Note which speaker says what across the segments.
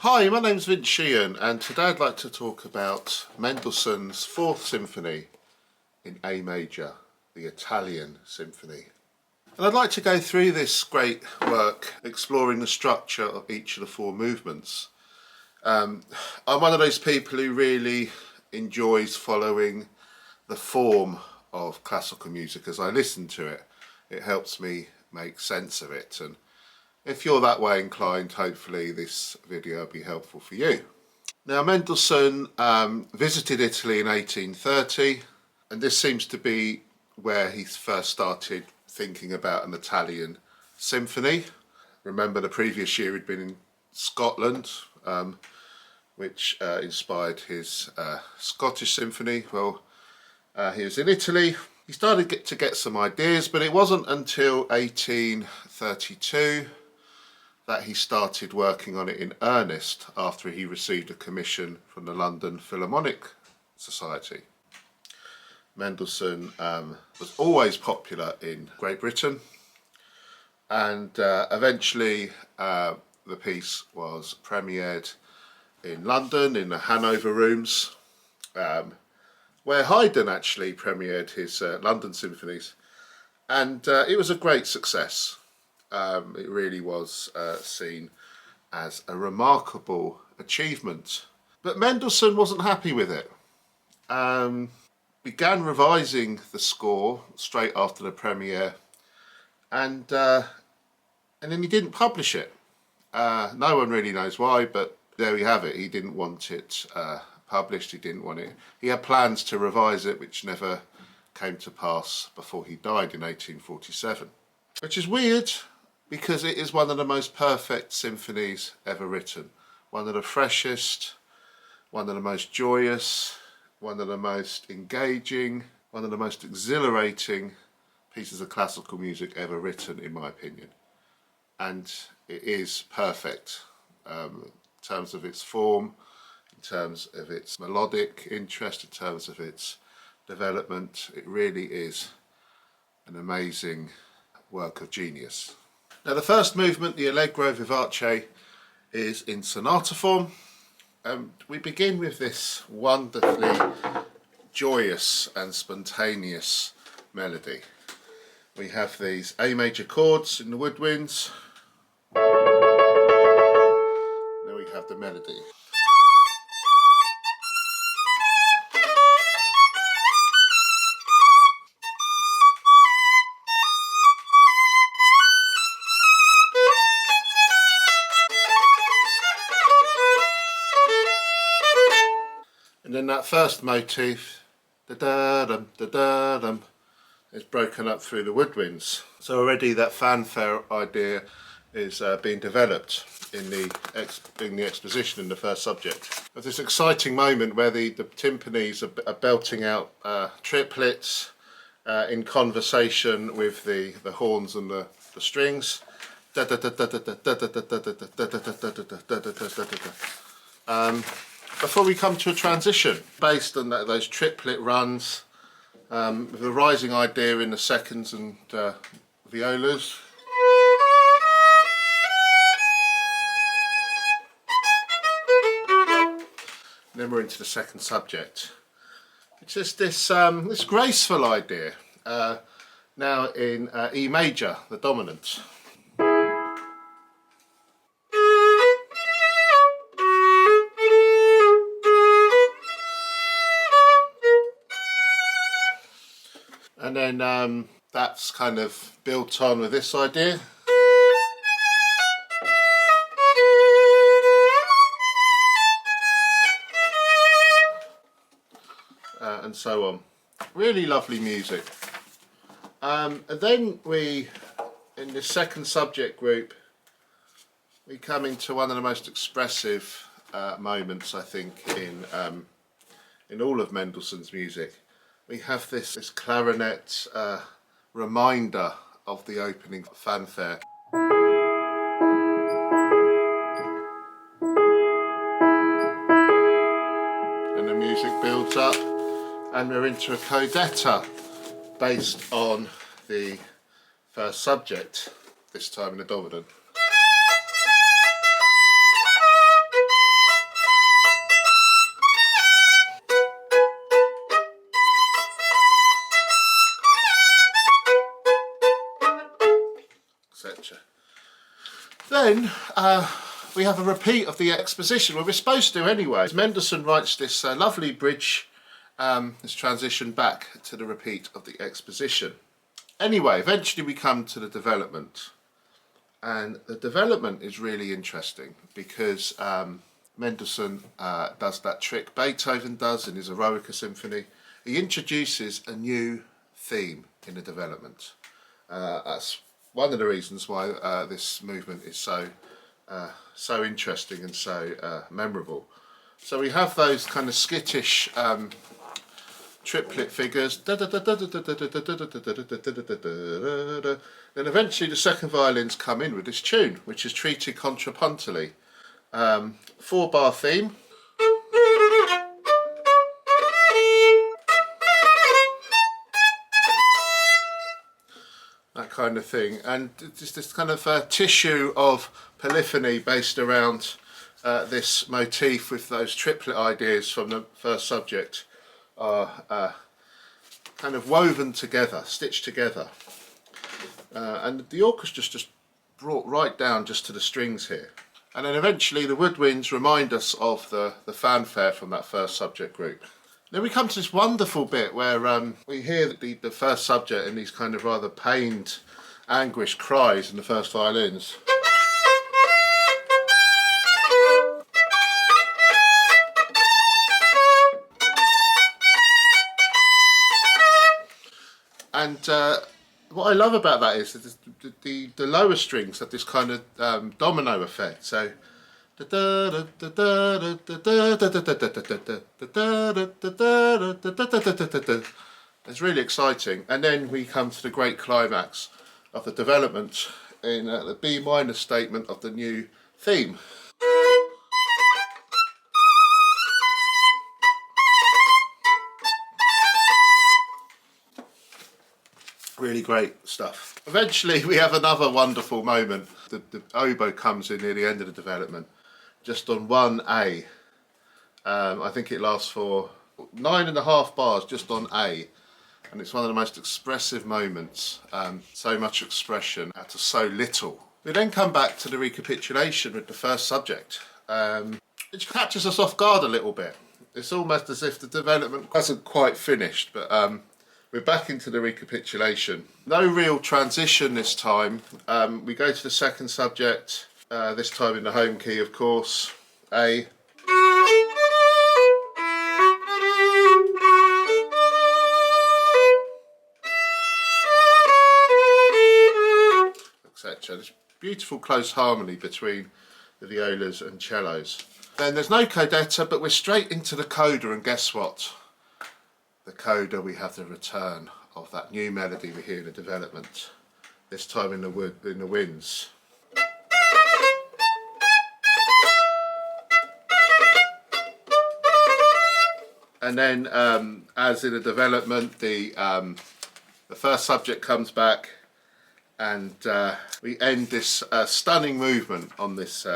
Speaker 1: Hi, my name's Sheehan, and today I'd like to talk about Mendelssohn's Fourth Symphony in A major, the Italian Symphony. And I'd like to go through this great work, exploring the structure of each of the four movements. I'm one of those people who really enjoys following the form of classical music as I listen to it. It helps me make sense of it, and if you're that way inclined, hopefully this video will be helpful for you. Now, Mendelssohn visited Italy in 1830, and this seems to be where he first started thinking about an Italian symphony. Remember, the previous year he'd been in Scotland, which inspired his Scottish symphony. Well, he was in Italy. He started to get some ideas, but it wasn't until 1832 that he started working on it in earnest after he received a commission from the London Philharmonic Society. Mendelssohn was always popular in Great Britain, and eventually the piece was premiered in London in the Hanover Rooms, where Haydn actually premiered his London symphonies, and it was a great success. It really was seen as a remarkable achievement. But Mendelssohn wasn't happy with it. Began revising the score straight after the premiere, and then he didn't publish it. No one really knows why, but there we have it. He didn't want it published. He didn't want it. He had plans to revise it, which never came to pass before he died in 1847, which is weird, because it is one of the most perfect symphonies ever written. One of the freshest, one of the most joyous, one of the most engaging, one of the most exhilarating pieces of classical music ever written, in my opinion. And it is perfect in terms of its form, in terms of its melodic interest, in terms of its development. It really is an amazing work of genius. Now, the first movement, the Allegro vivace, is in sonata form. We begin with this wonderfully joyous and spontaneous melody. We have these A major chords in the woodwinds. Then we have the melody. And then that first motif, da-da-dum, da-da-dum, is broken up through the woodwinds. So already that fanfare idea is being developed in the exposition in the first subject. There's this exciting moment where the timpanis are belting out triplets in conversation with the horns and the strings. Before we come to a transition based on those triplet runs, with a rising idea in the seconds and violas. And then we're into the second subject. It's just this graceful idea, now in E major, the dominant. And then that's kind of built on with this idea. And so on. Really lovely music. And then we, in the second subject group, we come into one of the most expressive moments, I think, in all of Mendelssohn's music. We have this clarinet reminder of the opening fanfare. And the music builds up, and we're into a Codetta based on the first subject, this time in the dominant. then we have a repeat of the Exposition. Well, we're supposed to anyway. Mendelssohn writes this lovely bridge, this transition back to the repeat of the Exposition. Anyway, eventually we come to the development. And the development is really interesting because Mendelssohn does that trick Beethoven does in his Eroica Symphony. He introduces a new theme in the development. That's one of the reasons why this movement is so interesting and so memorable. So we have those kind of skittish triplet figures. Then eventually the second violins come in with this tune, which is treated contrapuntally. 4-bar theme. That kind of thing, and just this kind of tissue of polyphony based around this motif with those triplet ideas from the first subject are kind of woven together, stitched together, and the orchestra's just brought right down just to the strings here. And then eventually the woodwinds remind us of the fanfare from that first subject group. Then we come to this wonderful bit where we hear the first subject in these kind of rather pained, anguished cries in the first violins. And what I love about that is that the lower strings have this kind of domino effect. So it's really exciting, and then we come to the great climax of the development in the B minor statement of the new theme. Really great stuff. Eventually we have another wonderful moment. The oboe comes in near the end of the development, just on 1A. I think it lasts for 9.5 bars just on A, and it's one of the most expressive moments. So much expression out of so little. We then come back to the recapitulation with the first subject, which catches us off guard a little bit. It's almost as if the development hasn't quite finished, but we're back into the recapitulation. No real transition this time. We go to the second subject, this time in the home key, of course, A. Etc. This beautiful close harmony between the violas and cellos. Then there's no Codetta, but we're straight into the Coda, and guess what? The Coda, we have the return of that new melody we hear in the development, this time in the winds. And then, as in the development, the first subject comes back, and we end this stunning movement on this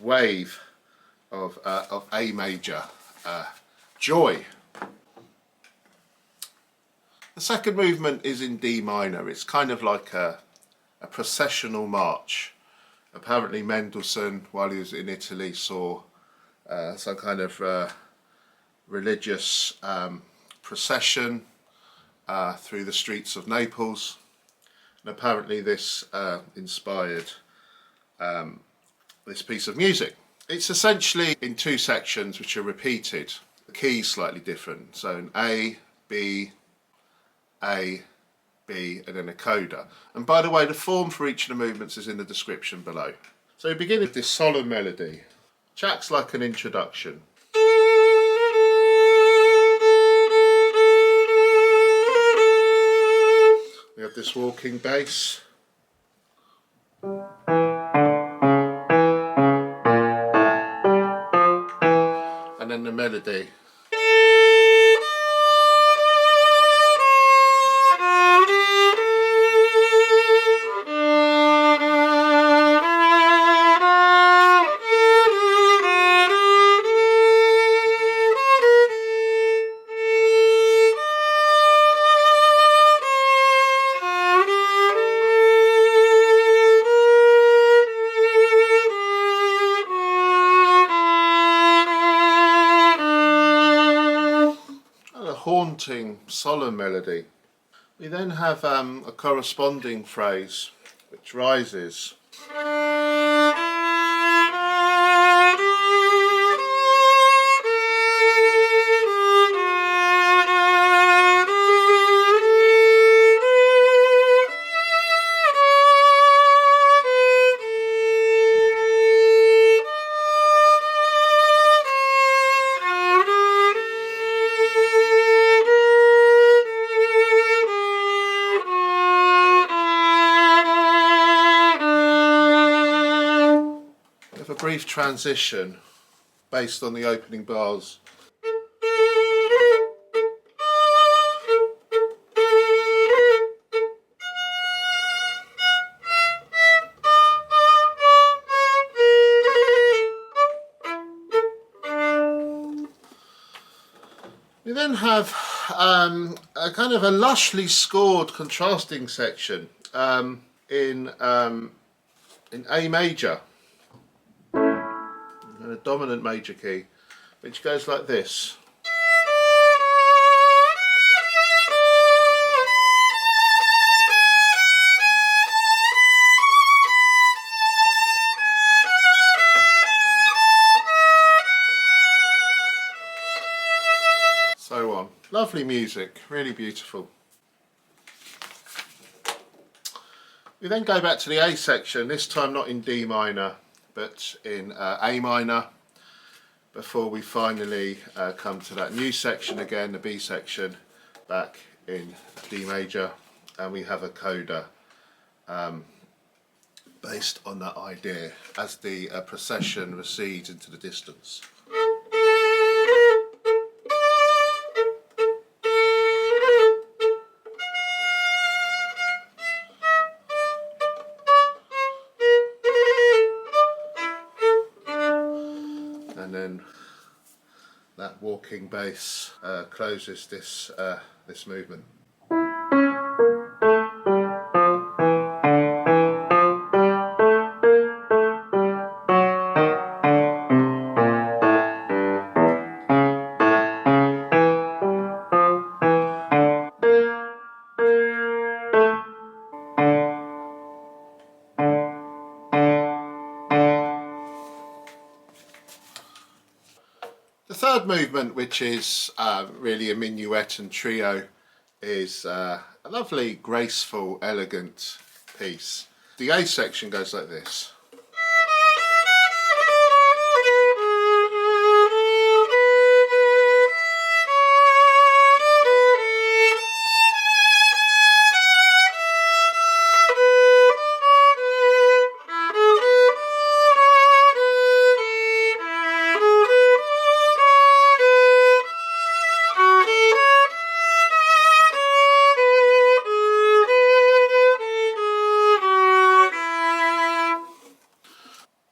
Speaker 1: wave of A major joy. The second movement is in D minor. It's kind of like a processional march. Apparently Mendelssohn, while he was in Italy, saw some kind of religious procession through the streets of Naples, and apparently this inspired this piece of music. It's essentially in two sections which are repeated. The key's slightly different, so an A, B, A, B, and then a coda. And by the way, the form for each of the movements is in the description below. So we begin with this solemn melody. Which acts like an introduction. We have this walking bass. And then the melody. haunting, solemn melody. We then have a corresponding phrase which rises. A brief transition based on the opening bars. We then have a kind of a lushly scored contrasting section in A major, and a dominant major key, which goes like this. So on. Lovely music, really beautiful. We then go back to the A section, this time not in D minor, but in A minor, before we finally come to that new section again, the B section, back in D major, and we have a coda based on that idea as the procession recedes into the distance. And then that walking bass closes this this movement. The third movement, which is really a minuet and trio, is a lovely, graceful, elegant piece. The A section goes like this.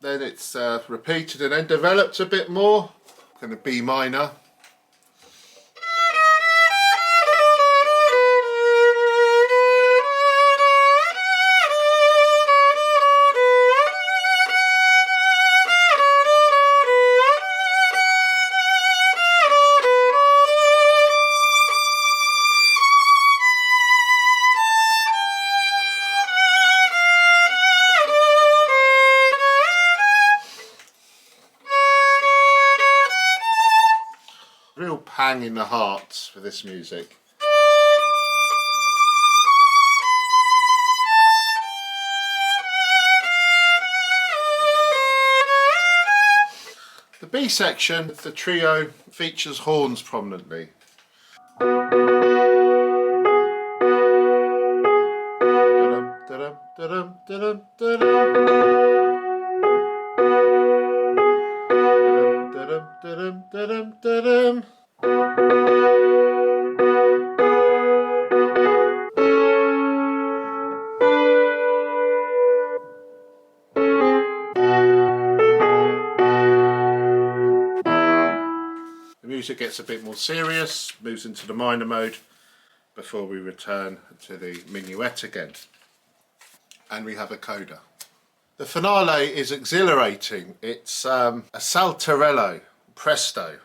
Speaker 1: Then it's repeated and then developed a bit more, kind of B minor. Real pang in the heart for this music. The B section, the trio, features horns prominently. The music gets a bit more serious, moves into the minor mode before we return to the minuet again. And we have a coda. The finale is exhilarating. It's a saltarello, presto.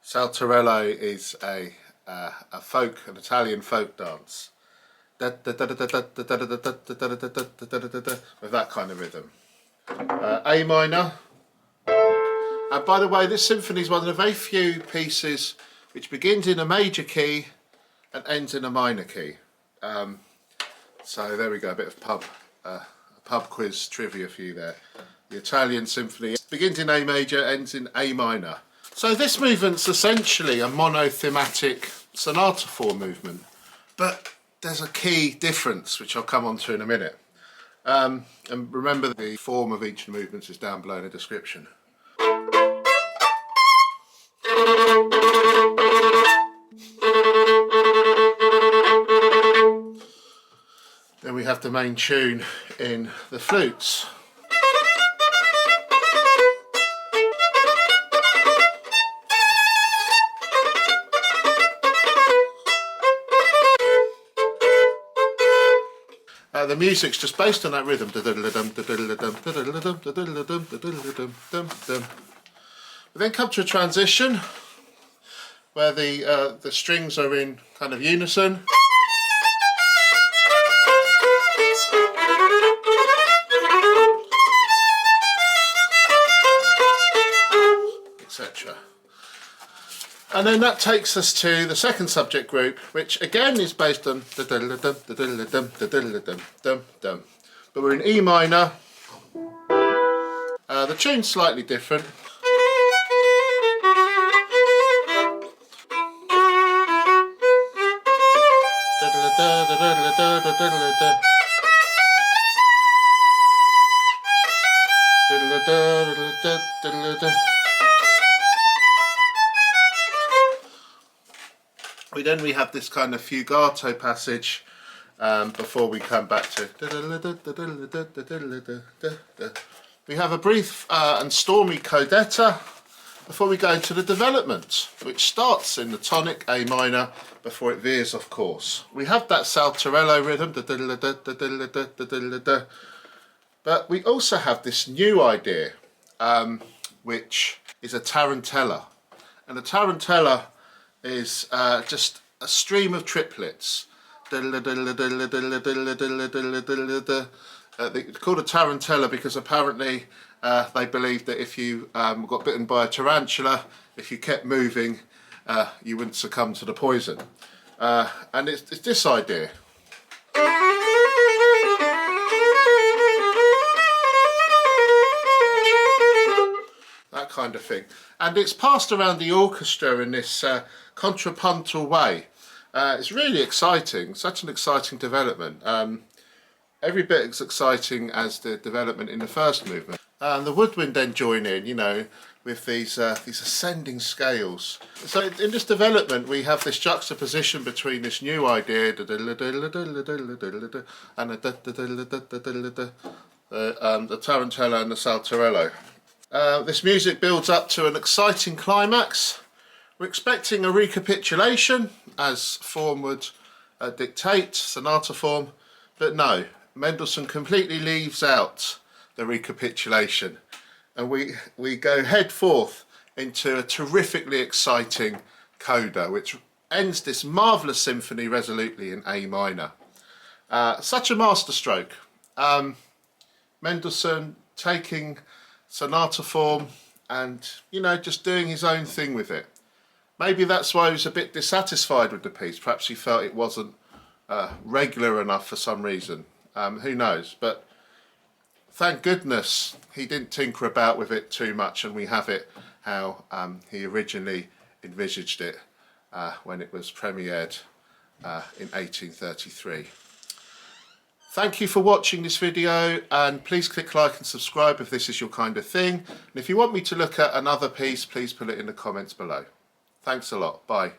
Speaker 1: Saltarello is a an Italian folk dance with that kind of rhythm. A minor. And by the way, this symphony is one of the very few pieces which begins in a major key and ends in a minor key. So there we go, a bit of pub quiz trivia for you there. The Italian symphony begins in A major, ends in A minor. So this movement's essentially a monothematic sonata form movement, but there's a key difference which I'll come on to in a minute. And remember, the form of each of the movements is down below in the description. Then we have the main tune in the flutes. The music's just based on that rhythm. We then come to a transition where the strings are in kind of unison. Etc. And then that takes us to the second subject group, which again is based on but we're in E minor. The tune's slightly different. Then we have this kind of fugato passage before we come back to. We have a brief and stormy Codetta before we go into the development, which starts in the tonic A minor before it veers off course. We have that saltarello rhythm, but we also have this new idea, which is a tarantella, and a tarantella is just a stream of triplets. They're called a tarantella because apparently they believed that if you got bitten by a tarantula, if you kept moving, you wouldn't succumb to the poison. And it's this idea. That kind of thing. And it's passed around the orchestra in this contrapuntal way. It's really exciting, such an exciting development. Every bit as exciting as the development in the first movement. And the woodwind then join in, you know, with these ascending scales. So in this development we have this juxtaposition between this new idea and the tarantella and the saltarello. This music builds up to an exciting climax. We're expecting a recapitulation, as form would dictate, sonata form, but no, Mendelssohn completely leaves out the recapitulation, and we go head forth into a terrifically exciting coda, which ends this marvellous symphony resolutely in A minor. Such a masterstroke. Mendelssohn taking sonata form and, you know, just doing his own thing with it. Maybe that's why he was a bit dissatisfied with the piece. Perhaps he felt it wasn't regular enough for some reason. Who knows? But thank goodness he didn't tinker about with it too much, and we have it how he originally envisaged it when it was premiered in 1833. Thank you for watching this video, and please click like and subscribe if this is your kind of thing. And if you want me to look at another piece, please put it in the comments below. Thanks a lot. Bye.